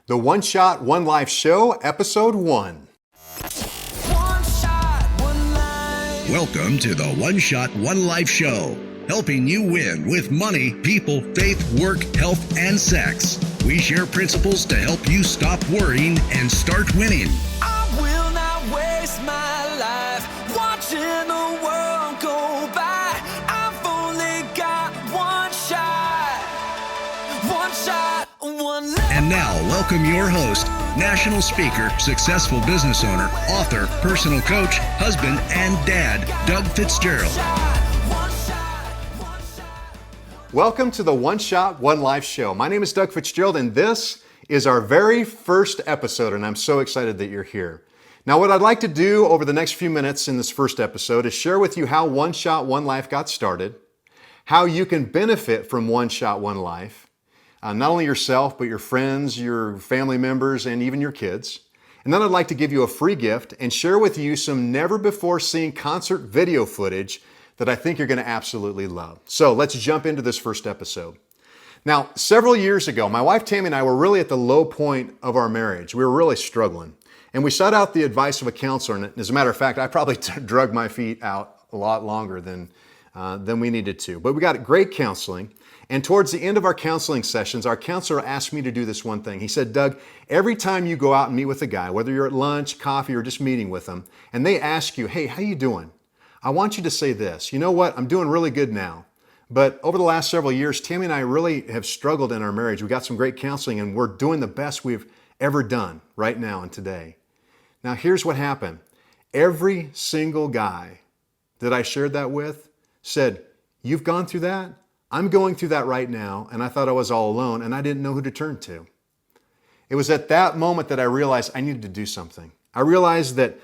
The One Shot, One Life Show, Episode 1. Welcome to the One Shot, One Life Show, helping you win with money, people, faith, work, health, and sex. We share principles to help you stop worrying and start winning. I will not waste my life watching the world go by. I've only got one shot, one life. And now, welcome your host, national speaker, successful business owner, author, personal coach, husband, and dad, Doug Fitzgerald. Welcome to the One Shot, One Life Show. My name is Doug Fitzgerald, and this is our very first episode, and I'm so excited that you're here. Now, what I'd like to do over the next few minutes in this first episode is share with you how One Shot, One Life got started, how you can benefit from One Shot, One Life, not only yourself, but your friends, your family members, and even your kids. And then I'd like to give you a free gift and share with you some never-before-seen concert video footage that I think you're going to absolutely love. So let's jump into this first episode. Now, several years ago, my wife Tammy and I were really at the low point of our marriage. We were really struggling. And we sought out the advice of a counselor. And as a matter of fact, I probably drug my feet out a lot longer than we needed to. But we got great counseling. And towards the end of our counseling sessions, our counselor asked me to do this one thing. He said, Doug, every time you go out and meet with a guy, whether you're at lunch, coffee, or just meeting with them, and they ask you, hey, how you doing? I want you to say this, you know what, I'm doing really good now. But over the last several years, Tammy and I really have struggled in our marriage. We got some great counseling and we're doing the best we've ever done right now and today. Now here's what happened. Every single guy that I shared that with said, you've gone through that? I'm going through that right now, and I thought I was all alone and I didn't know who to turn to. It was at that moment that I realized I needed to do something. I realized that,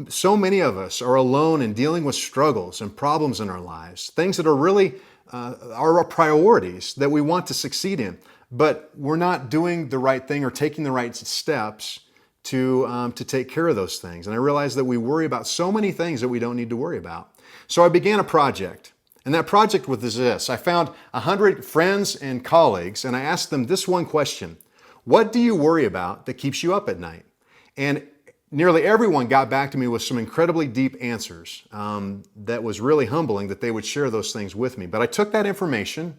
so many of us are alone and dealing with struggles and problems in our lives, things that are really our priorities that we want to succeed in, but we're not doing the right thing or taking the right steps to take care of those things. And I realized that we worry about so many things that we don't need to worry about. So I began a project. And that project was this. I found 100 friends and colleagues, and I asked them this one question. What do you worry about that keeps you up at night? And nearly everyone got back to me with some incredibly deep answers. That was really humbling that they would share those things with me. But I took that information,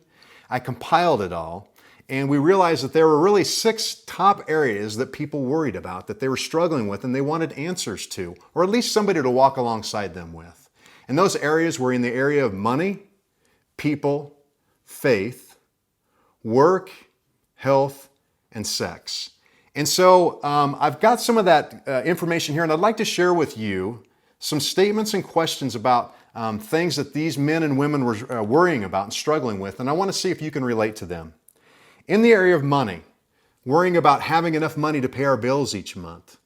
I compiled it all, and we realized that there were really 6 top areas that people worried about, that they were struggling with, and they wanted answers to, or at least somebody to walk alongside them with. And those areas were in the area of money, people, faith, work, health, and sex. And so I've got some of that information here, and I'd like to share with you some statements and questions about things that these men and women were worrying about and struggling with, and I want to see if you can relate to them. In the area of money, worrying about having enough money to pay our bills each month.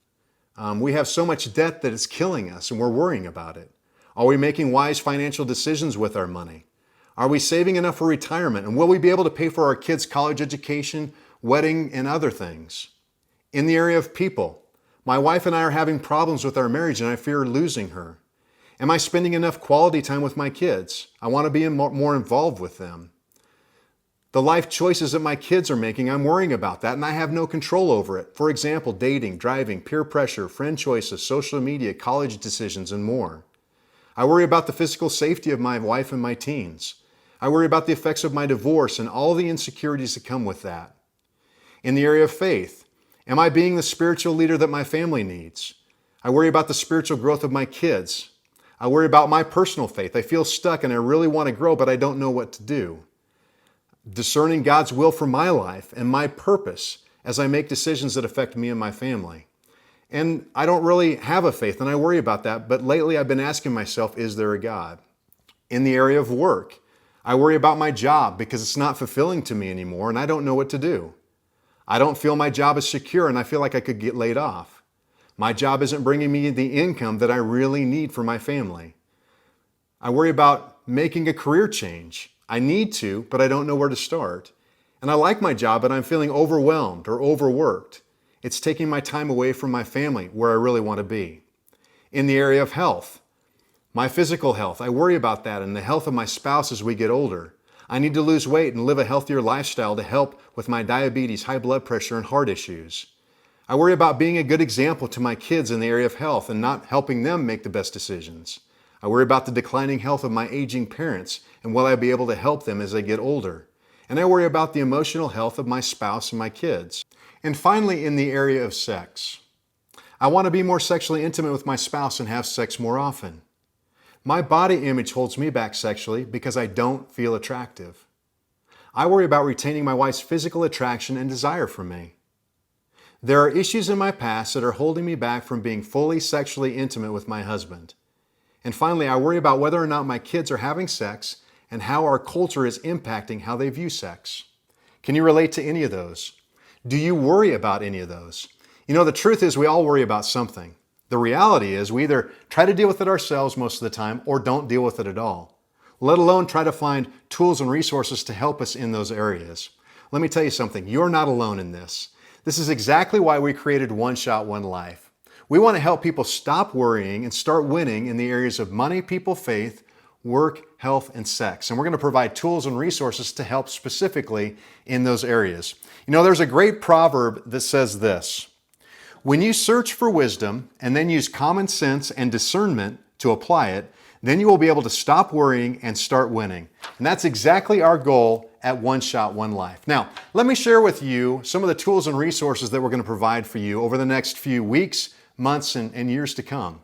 We have so much debt that it's killing us, and we're worrying about it. Are we making wise financial decisions with our money? Are we saving enough for retirement? And will we be able to pay for our kids' college education, wedding, and other things? In the area of people, my wife and I are having problems with our marriage and I fear losing her. Am I spending enough quality time with my kids? I want to be more involved with them. The life choices that my kids are making, I'm worrying about that and I have no control over it. For example, dating, driving, peer pressure, friend choices, social media, college decisions, and more. I worry about the physical safety of my wife and my teens. I worry about the effects of my divorce and all the insecurities that come with that. In the area of faith, am I being the spiritual leader that my family needs? I worry about the spiritual growth of my kids. I worry about my personal faith. I feel stuck and I really want to grow, but I don't know what to do. Discerning God's will for my life and my purpose as I make decisions that affect me and my family. And I don't really have a faith, and I worry about that, but lately I've been asking myself, is there a God? In the area of work, I worry about my job because it's not fulfilling to me anymore, and I don't know what to do. I don't feel my job is secure, and I feel like I could get laid off. My job isn't bringing me the income that I really need for my family. I worry about making a career change. I need to, but I don't know where to start. And I like my job, but I'm feeling overwhelmed or overworked. It's taking my time away from my family where I really want to be. In the area of health, my physical health, I worry about that and the health of my spouse as we get older. I need to lose weight and live a healthier lifestyle to help with my diabetes, high blood pressure, and heart issues. I worry about being a good example to my kids in the area of health and not helping them make the best decisions. I worry about the declining health of my aging parents and will I be able to help them as they get older. And I worry about the emotional health of my spouse and my kids. And finally, in the area of sex, I want to be more sexually intimate with my spouse and have sex more often. My body image holds me back sexually because I don't feel attractive. I worry about retaining my wife's physical attraction and desire for me. There are issues in my past that are holding me back from being fully sexually intimate with my husband. And finally, I worry about whether or not my kids are having sex and how our culture is impacting how they view sex. Can you relate to any of those? Do you worry about any of those? You know, the truth is we all worry about something. The reality is we either try to deal with it ourselves most of the time or don't deal with it at all, let alone try to find tools and resources to help us in those areas. Let me tell you something, you're not alone in this. This is exactly why we created One Shot, One Life. We want to help people stop worrying and start winning in the areas of money, people, faith, work, health, and sex. And we're going to provide tools and resources to help specifically in those areas. You know, there's a great proverb that says this: when you search for wisdom and then use common sense and discernment to apply it, then you will be able to stop worrying and start winning. And that's exactly our goal at One Shot, One Life. Now, let me share with you some of the tools and resources that we're going to provide for you over the next few weeks, months, and years to come.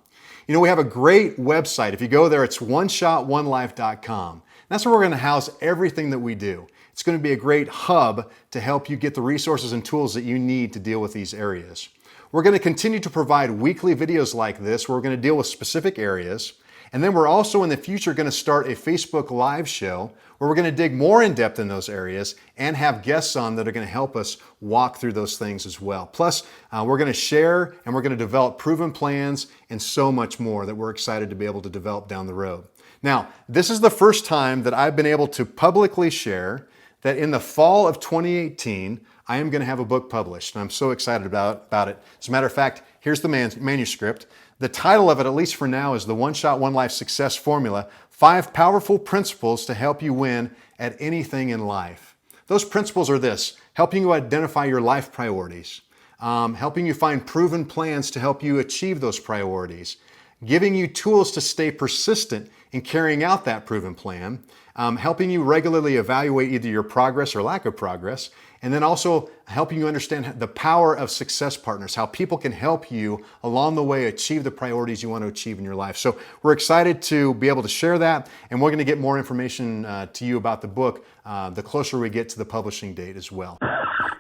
You know, we have a great website. If you go there, it's ONESHOT1LIFE.com. That's where we're going to house everything that we do. It's going to be a great hub to help you get the resources and tools that you need to deal with these areas. We're going to continue to provide weekly videos like this where we're going to deal with specific areas. And then we're also in the future going to start a Facebook Live show where we're going to dig more in depth in those areas and have guests on that are going to help us walk through those things as well. Plus, we're going to share and we're going to develop proven plans and so much more that we're excited to be able to develop down the road. Now, this is the first time that I've been able to publicly share that in the fall of 2018, I am going to have a book published, and I'm so excited about it. As a matter of fact, here's the manuscript. The title of it, at least for now, is the One Shot, One Life Success Formula, 5 Powerful Principles to Help You Win at Anything in Life. Those principles are this: helping you identify your life priorities, helping you find proven plans to help you achieve those priorities, giving you tools to stay persistent in carrying out that proven plan, helping you regularly evaluate either your progress or lack of progress, and then also helping you understand the power of success partners, how people can help you along the way achieve the priorities you want to achieve in your life. So we're excited to be able to share that, and we're going to get more information to you about the book the closer we get to the publishing date as well.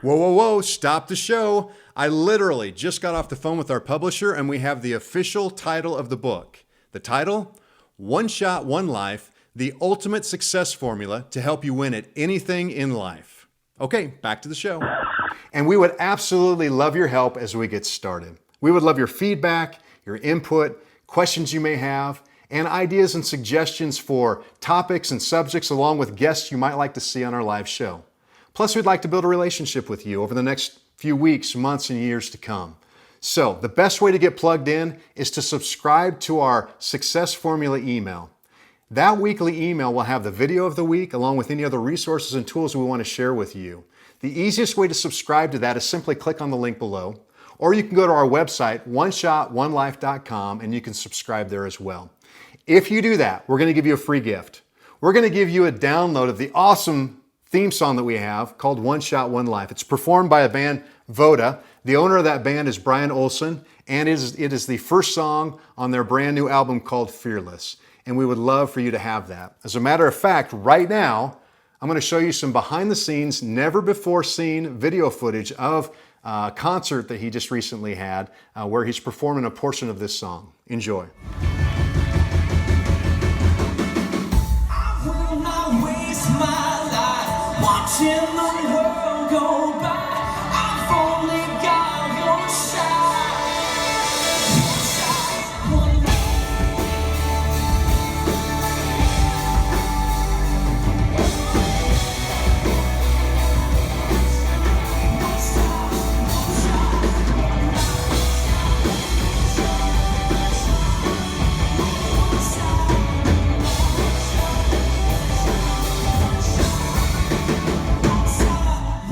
Whoa, whoa, whoa, stop the show. I literally just got off the phone with our publisher and we have the official title of the book. The title, One Shot, One Life, the Ultimate Success Formula to Help You Win at Anything in Life. Okay, back to the show. And we would absolutely love your help as we get started. We would love your feedback, your input, questions you may have, and ideas and suggestions for topics and subjects along with guests you might like to see on our live show. Plus, we'd like to build a relationship with you over the next few weeks, months, and years to come. So the best way to get plugged in is to subscribe to our Success Formula email. That weekly email will have the video of the week along with any other resources and tools we want to share with you. The easiest way to subscribe to that is simply click on the link below, or you can go to our website, ONESHOT1LIFE.com, and you can subscribe there as well. If you do that, we're going to give you a free gift. We're going to give you a download of the awesome theme song that we have called One Shot, One Life. It's performed by a band, Voda. The owner of that band is Brian Olson, and it is the first song on their brand new album called Fearless. And we would love for you to have that. As a matter of fact, right now, I'm going to show you some behind the scenes, never before seen video footage of a concert that he just recently had where he's performing a portion of this song. Enjoy. I will not waste my life watching the world go by. I've only got one shot. One shot, one life.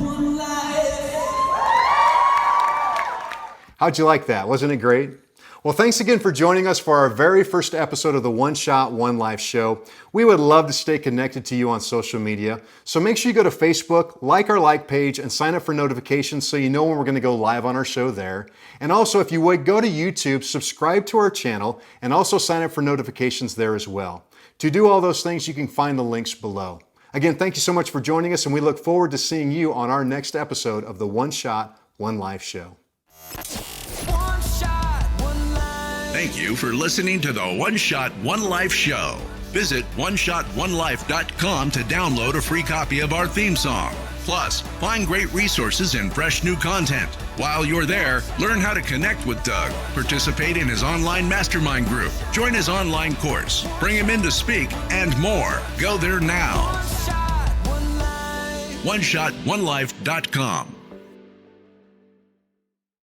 One life. How'd you like that? Wasn't it great? Well, thanks again for joining us for our very first episode of the One Shot, One Life show. We would love to stay connected to you on social media. So make sure you go to Facebook, like our like page, and sign up for notifications so you know when we're going to go live on our show there. And also, if you would, go to YouTube, subscribe to our channel, and also sign up for notifications there as well. To do all those things, you can find the links below. Again, thank you so much for joining us, and we look forward to seeing you on our next episode of the One Shot, One Life show. One shot, one life. Thank you for listening to the One Shot, One Life show. Visit ONESHOT1LIFE.com to download a free copy of our theme song. Plus, find great resources and fresh new content. While you're there, learn how to connect with Doug, participate in his online mastermind group, join his online course, bring him in to speak, and more. Go there now. One shot, one life. ONESHOT1LIFE.com.